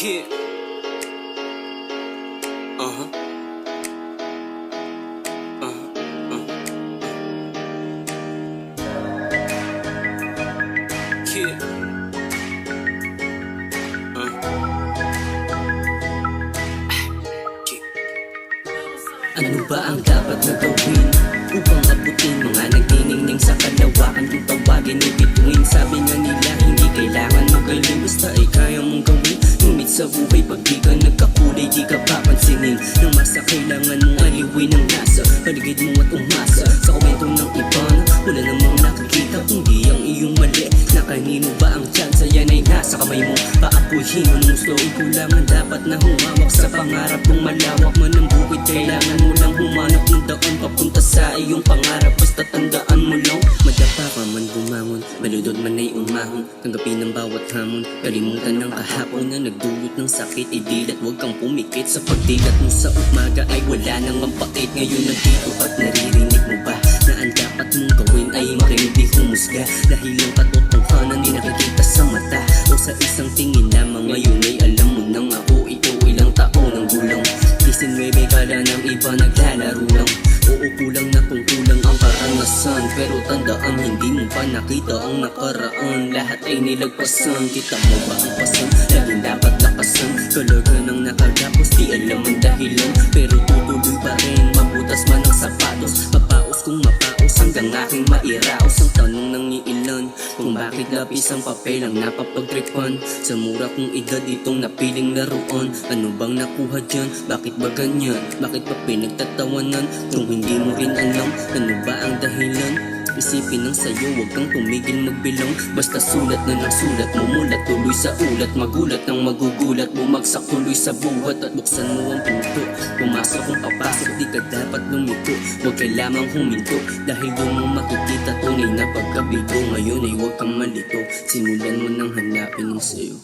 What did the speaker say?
Yeah. Uh-huh. Yeah. Ano ba ang dapat na gawin upang abutin mga nagniningning sa kalawakan kung tawagin ay bituin? Sabi nga nila hindi kailangan magaling, basta ay kaya mong gawin. Ngunit sa buhay pag di ka nagkakulay di ka papansinin ng masa, kailangan mong aliwin ang nasa paligid mo at umasa sa komento ng iba na wala namang nakikita kundi ang iyong mali. Na kanino ba ang chance? Yan ay nasa kamay mo. Paapuhin mo ng gusto, kulangan dapat na humawak sa pangarap mong malawak man ang bukid. Kailangan mo lang humanap ng daan papunta sa iyong pangarap. Basta tandaan mo lang, madapa ka man bumangon, maludod man ay umahon, tanggapin ang bawat hamon. Kalimutan ng kahapon na nagdulot ng sakit, idilat huwag kang pumikit sa pagdilat mo sa umaga ay wala nang mapakit. Ngayon nandito at naririnig mo ba na ang dapat mong gawin ay makinig di humusga? Dahil ang katotohanan di nakikita sa mata o sa isang tingin lamang. Ngayon ay alam mo nang ako ito ilang taon ang gulang 19 kala ng iba naglalaro lang. Oo, kulang na kung kulang ang karanasan, pero tandaan hindi mo pa nakita ang nakaraan. Lahat ay nilagpasan, kita mo ba ang pasan? Laging dapat lakasan, kalaga ng nakagapos di alam ang dahilan, pero tutuloy pa rin. Mabutas man ang sapatos, mapaos kung mapaos hanggang aking mairaos. Ang tanong ng iilan kung bakit lapis ang papel ang napapagtripan sa mura kong edad itong napiling laruan. Ano bang nakuha dyan? Bakit ba ganyan? Bakit ba pinagtatawanan kung hindi mo rin alam ano ba ang dahilan? Isipin ng sayo, huwag kang tumigil magbilang. Basta sulat na ng sulat mo mula tuloy sa ulat. Magulat ng magugulat, bumagsak tuloy sa buhat. At buksan mo ang pinto, pumasok kung papasok, di ka dapat lumito. Huwag ka lamang huminto, dahil doon mo makikita tunay na pagkabigo. Ngayon ay huwag kang malito, simulan mo nang hanapin ang sayo.